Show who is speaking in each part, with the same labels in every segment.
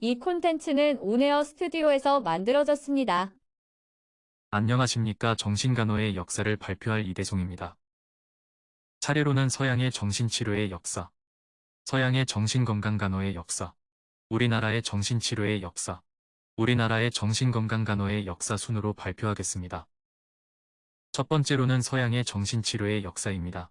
Speaker 1: 이 콘텐츠는 온에어 스튜디오에서 만들어졌습니다.
Speaker 2: 안녕하십니까. 정신간호의 역사를 발표할 이대송입니다. 차례로는 서양의 정신치료의 역사, 서양의 정신건강간호의 역사, 우리나라의 정신치료의 역사, 우리나라의 정신건강간호의 역사 순으로 발표하겠습니다. 첫 번째로는 서양의 정신치료의 역사입니다.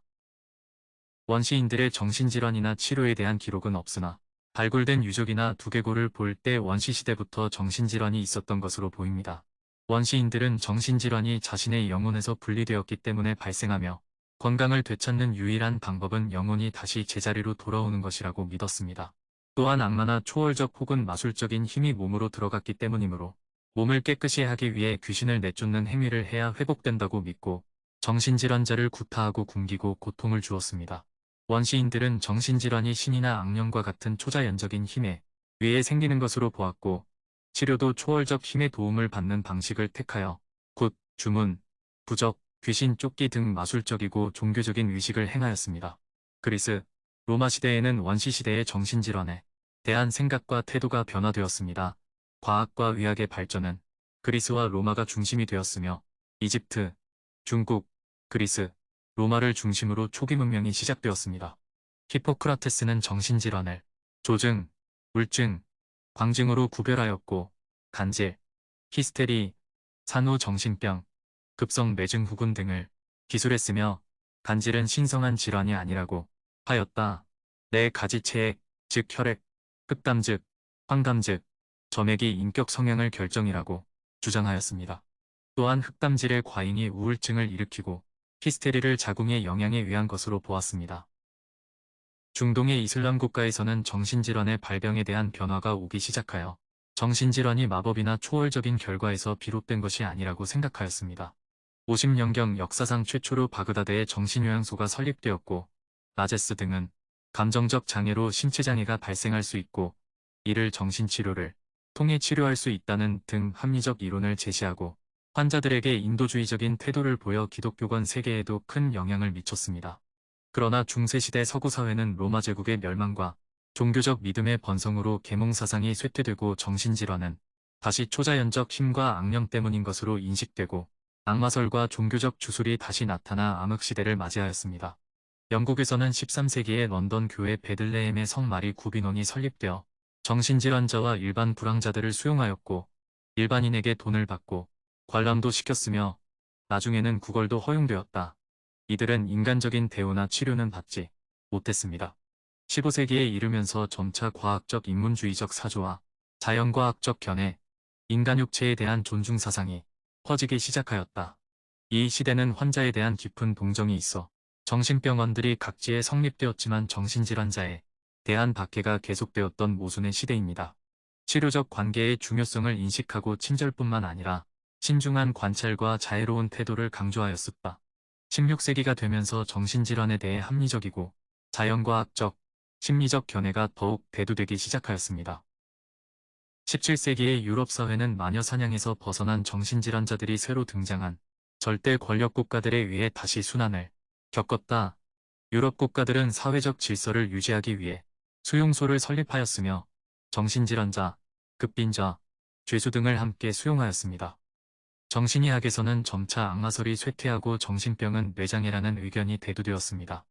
Speaker 2: 원시인들의 정신질환이나 치료에 대한 기록은 없으나 발굴된 유적이나 두개골을 볼 때 원시시대부터 정신질환이 있었던 것으로 보입니다. 원시인들은 정신질환이 자신의 영혼에서 분리되었기 때문에 발생하며 건강을 되찾는 유일한 방법은 영혼이 다시 제자리로 돌아오는 것이라고 믿었습니다. 또한 악마나 초월적 혹은 마술적인 힘이 몸으로 들어갔기 때문이므로 몸을 깨끗이 하기 위해 귀신을 내쫓는 행위를 해야 회복된다고 믿고 정신질환자를 구타하고 굶기고 고통을 주었습니다. 원시인들은 정신질환이 신이나 악령과 같은 초자연적인 힘에 의해 생기는 것으로 보았고 치료도 초월적 힘의 도움을 받는 방식을 택하여 곧 주문, 부적, 귀신 쫓기 등 마술적이고 종교적인 의식을 행하였습니다. 그리스, 로마 시대에는 원시 시대의 정신질환에 대한 생각과 태도가 변화되었습니다. 과학과 의학의 발전은 그리스와 로마가 중심이 되었으며 이집트, 중국, 그리스, 로마를 중심으로 초기 문명이 시작되었습니다. 히포크라테스는 정신질환을 조증, 우울증, 광증으로 구별하였고 간질, 히스테리, 산후정신병, 급성뇌증후군 등을 기술했으며 간질은 신성한 질환이 아니라고 하였다. 네 가지 체액, 즉 혈액, 흑담 즉 황담 즉 점액이 인격 성향을 결정이라고 주장하였습니다. 또한 흑담질의 과잉이 우울증을 일으키고 히스테리를 자궁의 영향에 의한 것으로 보았습니다. 중동의 이슬람 국가에서는 정신질환의 발병에 대한 변화가 오기 시작하여 정신질환이 마법이나 초월적인 결과에서 비롯된 것이 아니라고 생각하였습니다. 50년경 역사상 최초로 바그다드에 정신요양소가 설립되었고 라제스 등은 감정적 장애로 신체장애가 발생할 수 있고 이를 정신치료를 통해 치료할 수 있다는 등 합리적 이론을 제시하고 환자들에게 인도주의적인 태도를 보여 기독교권 세계에도 큰 영향을 미쳤습니다. 그러나 중세시대 서구사회는 로마 제국의 멸망과 종교적 믿음의 번성으로 계몽사상이 쇠퇴되고 정신질환은 다시 초자연적 힘과 악령 때문인 것으로 인식되고 악마설과 종교적 주술이 다시 나타나 암흑시대를 맞이하였습니다. 영국에서는 13세기에 런던 교회 베들레헴의 성 마리 구빈원이 설립되어 정신질환자와 일반 불황자들을 수용하였고 일반인에게 돈을 받고 관람도 시켰으며 나중에는 구걸도 허용되었다. 이들은 인간적인 대우나 치료는 받지 못했습니다. 15세기에 이르면서 점차 과학적 인문주의적 사조와 자연과학적 견해, 인간 육체에 대한 존중 사상이 퍼지기 시작하였다. 이 시대는 환자에 대한 깊은 동정이 있어 정신병원들이 각지에 성립되었지만 정신질환자에 대한 박해가 계속되었던 모순의 시대입니다. 치료적 관계의 중요성을 인식하고 친절뿐만 아니라 신중한 관찰과 자애로운 태도를 강조하였었다. 16세기가 되면서 정신질환에 대해 합리적이고 자연과학적, 심리적 견해가 더욱 대두되기 시작하였습니다. 17세기의 유럽 사회는 마녀 사냥에서 벗어난 정신질환자들이 새로 등장한 절대 권력 국가들에 의해 다시 순환을 겪었다. 유럽 국가들은 사회적 질서를 유지하기 위해 수용소를 설립하였으며 정신질환자, 급빈자, 죄수 등을 함께 수용하였습니다. 정신의학에서는 점차 악마설이 쇠퇴하고 정신병은 뇌장애라는 의견이 대두되었습니다.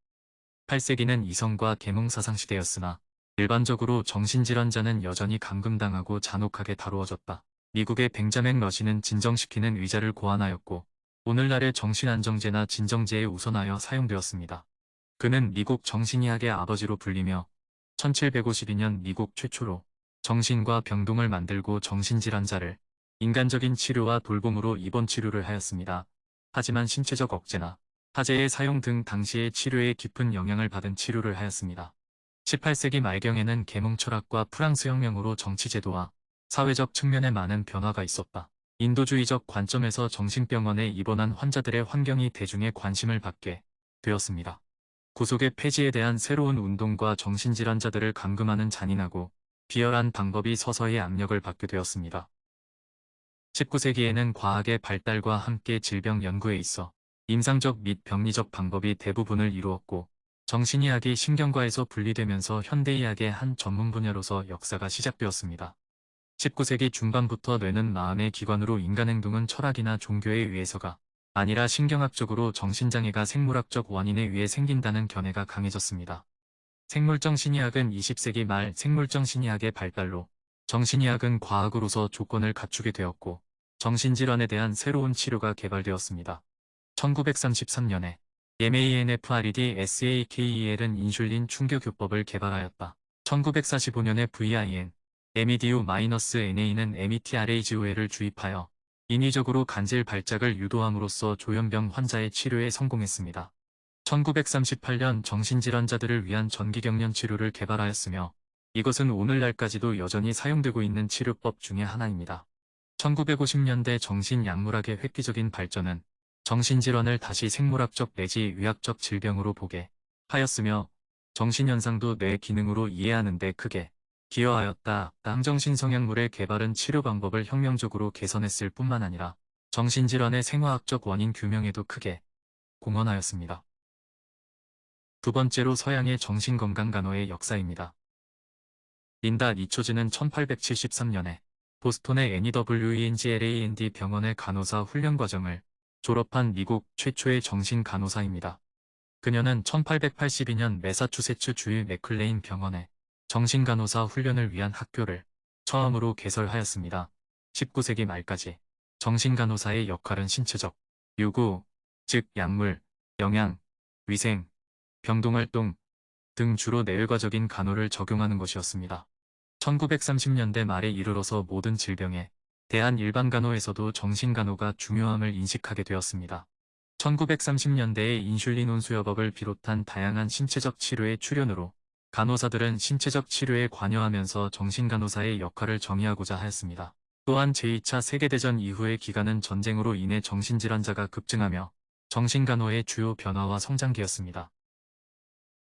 Speaker 2: 8세기는 이성과 계몽사상 시대였으나 일반적으로 정신질환자는 여전히 감금당하고 잔혹하게 다루어졌다. 미국의 벤자민 러시는 진정시키는 의자를 고안하였고 오늘날의 정신안정제나 진정제에 우선하여 사용되었습니다. 그는 미국 정신의학의 아버지로 불리며 1752년 미국 최초로 정신과 병동을 만들고 정신질환자를 인간적인 치료와 돌봄으로 입원 치료를 하였습니다. 하지만 신체적 억제나 하제의 사용 등 당시의 치료에 깊은 영향을 받은 치료를 하였습니다. 18세기 말경에는 계몽 철학과 프랑스 혁명으로 정치제도와 사회적 측면에 많은 변화가 있었다. 인도주의적 관점에서 정신병원에 입원한 환자들의 환경이 대중의 관심을 받게 되었습니다. 구속의 폐지에 대한 새로운 운동과 정신질환자들을 감금하는 잔인하고 비열한 방법이 서서히 압력을 받게 되었습니다. 19세기에는 과학의 발달과 함께 질병 연구에 있어 임상적 및 병리적 방법이 대부분을 이루었고 정신의학이 신경과에서 분리되면서 현대의학의 한 전문 분야로서 역사가 시작되었습니다. 19세기 중반부터 뇌는 마음의 기관으로 인간 행동은 철학이나 종교에 의해서가 아니라 신경학적으로 정신장애가 생물학적 원인에 의해 생긴다는 견해가 강해졌습니다. 생물적 심리학은 20세기 말 생물적 심리학의 발달로 정신의학은 과학으로서 조건을 갖추게 되었고 정신질환에 대한 새로운 치료가 개발되었습니다. 1933년에 MANFRED-SAKEL은 인슐린 충격요법을 개발하였다. 1945년에 VIN, MEDU-NA는 METRAGOL을 주입하여 인위적으로 간질 발작을 유도함으로써 조현병 환자의 치료에 성공했습니다. 1938년 정신질환자들을 위한 전기경련 치료를 개발하였으며 이것은 오늘날까지도 여전히 사용되고 있는 치료법 중의 하나입니다. 1950년대 정신약물학의 획기적인 발전은 정신질환을 다시 생물학적 내지 의학적 질병으로 보게 하였으며 정신현상도 뇌 기능으로 이해하는 데 크게 기여하였다. 항정신성약물의 개발은 치료 방법을 혁명적으로 개선했을 뿐만 아니라 정신질환의 생화학적 원인 규명에도 크게 공헌하였습니다. 두 번째로 서양의 정신건강간호의 역사입니다. 린다 니초즈는 1873년에 보스톤의 NEWENGLAND 병원의 간호사 훈련 과정을 졸업한 미국 최초의 정신간호사입니다. 그녀는 1882년 매사추세츠 주의 맥클레인 병원에 정신간호사 훈련을 위한 학교를 처음으로 개설하였습니다. 19세기 말까지 정신간호사의 역할은 신체적 요구, 즉 약물, 영양, 위생, 병동활동 등 주로 내외과적인 간호를 적용하는 것이었습니다. 1930년대 말에 이르러서 모든 질병에 대한 일반 간호에서도 정신간호가 중요함을 인식하게 되었습니다. 1930년대에 인슐린 혼수요법을 비롯한 다양한 신체적 치료의 출현으로 간호사들은 신체적 치료에 관여하면서 정신간호사의 역할을 정의하고자 하였습니다. 또한 제2차 세계대전 이후의 기간은 전쟁으로 인해 정신질환자가 급증하며 정신간호의 주요 변화와 성장기였습니다.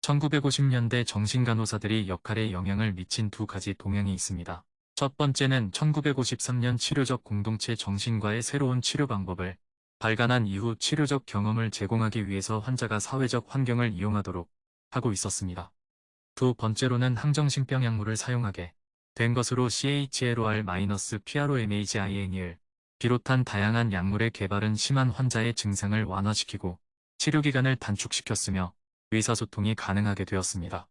Speaker 2: 1950년대 정신간호사들이 역할에 영향을 미친 두 가지 동향이 있습니다. 첫 번째는 1953년 치료적 공동체 정신과의 새로운 치료 방법을 발간한 이후 치료적 경험을 제공하기 위해서 환자가 사회적 환경을 이용하도록 하고 있었습니다. 두 번째로는 항정신병 약물을 사용하게 된 것으로 CHLOR-PROMAGIN을 비롯한 다양한 약물의 개발은 심한 환자의 증상을 완화시키고 치료기간을 단축시켰으며 의사소통이 가능하게 되었습니다.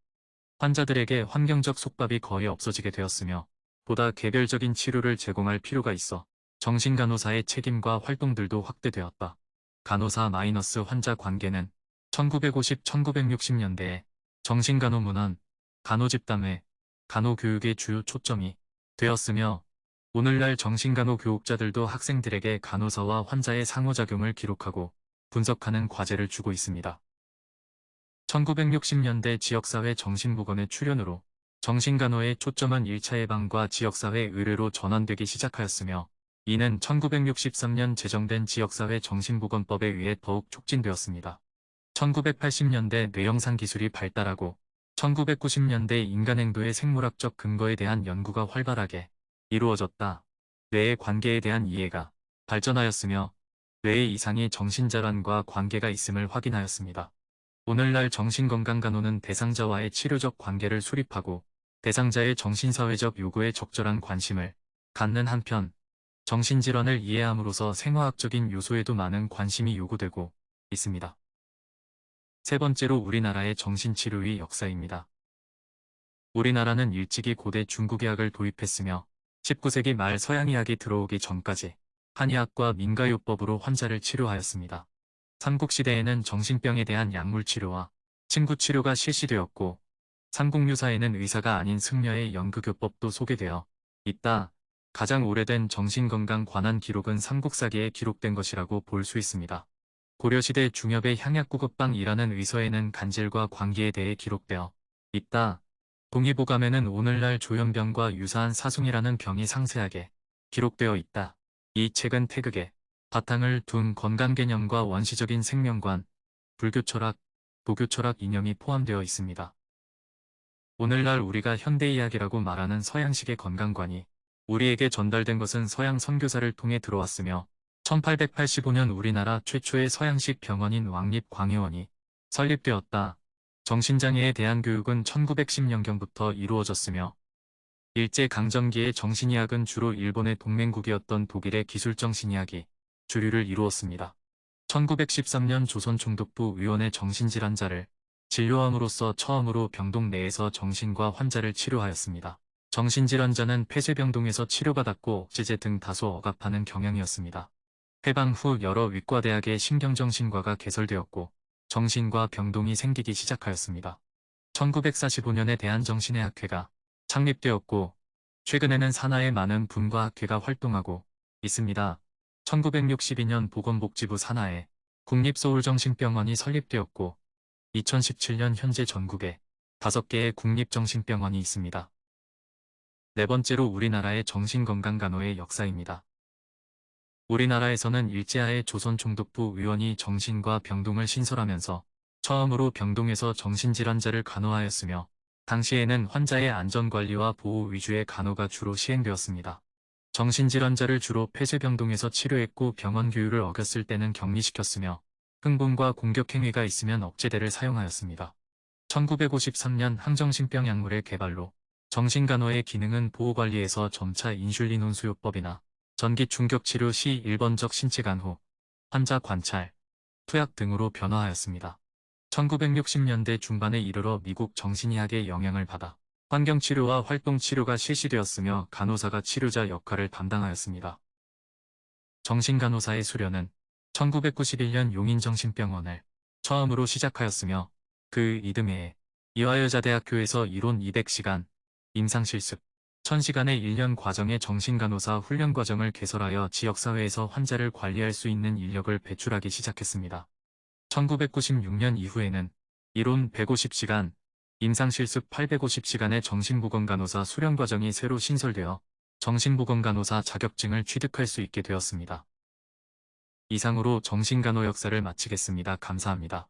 Speaker 2: 환자들에게 환경적 속박이 거의 없어지게 되었으며 보다 개별적인 치료를 제공할 필요가 있어 정신간호사의 책임과 활동들도 확대되었다. 간호사-환자 관계는 1950-1960년대에 정신간호문헌, 간호집담회, 간호교육의 주요 초점이 되었으며 오늘날 정신간호 교육자들도 학생들에게 간호사와 환자의 상호작용을 기록하고 분석하는 과제를 주고 있습니다. 1960년대 지역사회 정신보건의 출현으로 정신간호의 초점은 1차 예방과 지역사회 의료로 전환되기 시작하였으며 이는 1963년 제정된 지역사회 정신보건법에 의해 더욱 촉진되었습니다. 1980년대 뇌영상 기술이 발달하고 1990년대 인간행동의 생물학적 근거에 대한 연구가 활발하게 이루어졌다. 뇌의 관계에 대한 이해가 발전하였으며 뇌의 이상이 정신질환과 관계가 있음을 확인하였습니다. 오늘날 정신건강간호는 대상자와의 치료적 관계를 수립하고 대상자의 정신사회적 요구에 적절한 관심을 갖는 한편 정신질환을 이해함으로써 생화학적인 요소에도 많은 관심이 요구되고 있습니다. 세 번째로 우리나라의 정신치료의 역사입니다. 우리나라는 일찍이 고대 중국의학을 도입했으며 19세기 말 서양의학이 들어오기 전까지 한의학과 민가요법으로 환자를 치료하였습니다. 삼국시대에는 정신병에 대한 약물치료와 침구치료가 실시되었고 삼국유사에는 의사가 아닌 승려의 연극요법도 소개되어 있다. 가장 오래된 정신건강 관한 기록은 삼국사기에 기록된 것이라고 볼 수 있습니다. 고려시대 중엽의 향약구급방이라는 의서에는 간질과 관계에 대해 기록되어 있다. 동의보감에는 오늘날 조현병과 유사한 사숭이라는 병이 상세하게 기록되어 있다. 이 책은 태극에 바탕을 둔 건강개념과 원시적인 생명관, 불교철학, 도교철학 이념이 포함되어 있습니다. 오늘날 우리가 현대의학이라고 말하는 서양식의 건강관이 우리에게 전달된 것은 서양 선교사를 통해 들어왔으며 1885년 우리나라 최초의 서양식 병원인 왕립광해원이 설립되었다. 정신장애에 대한 교육은 1910년경부터 이루어졌으며 일제강점기의 정신의학은 주로 일본의 동맹국이었던 독일의 기술정신의학이 주류를 이루었습니다. 1913년 조선총독부 의원의 정신질환자를 진료함으로써 처음으로 병동 내에서 정신과 환자를 치료하였습니다. 정신질환자는 폐쇄병동에서 치료받았고 억제제 등 다소 억압하는 경향이었습니다. 해방 후 여러 의과대학의 신경정신과가 개설되었고 정신과 병동이 생기기 시작하였습니다. 1945년에 대한정신의학회가 창립되었고 최근에는 산하의 많은 분과학회가 활동하고 있습니다. 1962년 보건복지부 산하에 국립서울정신병원이 설립되었고 2017년 현재 전국에 5개의 국립정신병원이 있습니다. 네 번째로 우리나라의 정신건강간호의 역사입니다. 우리나라에서는 일제하에 조선총독부 의원이 정신과 병동을 신설하면서 처음으로 병동에서 정신질환자를 간호하였으며 당시에는 환자의 안전관리와 보호 위주의 간호가 주로 시행되었습니다. 정신질환자를 주로 폐쇄병동에서 치료했고 병원 규율을 어겼을 때는 격리시켰으며 흥분과 공격행위가 있으면 억제대를 사용하였습니다. 1953년 항정신병 약물의 개발로 정신간호의 기능은 보호관리에서 점차 인슐린 수요법이나 전기 충격치료 시 1번적 신체간호, 환자 관찰, 투약 등으로 변화하였습니다. 1960년대 중반에 이르러 미국 정신의학의 영향을 받아 환경치료와 활동치료가 실시되었으며 간호사가 치료자 역할을 담당하였습니다. 정신간호사의 수련은 1991년 용인정신병원을 처음으로 시작하였으며 그 이듬해에 이화여자대학교에서 이론 200시간, 임상실습 1000시간의 1년 과정의 정신간호사 훈련과정을 개설하여 지역사회에서 환자를 관리할 수 있는 인력을 배출하기 시작했습니다. 1996년 이후에는 이론 150시간, 임상실습 850시간의 정신보건간호사 수련과정이 새로 신설되어 정신보건간호사 자격증을 취득할 수 있게 되었습니다. 이상으로 정신간호 역사를 마치겠습니다. 감사합니다.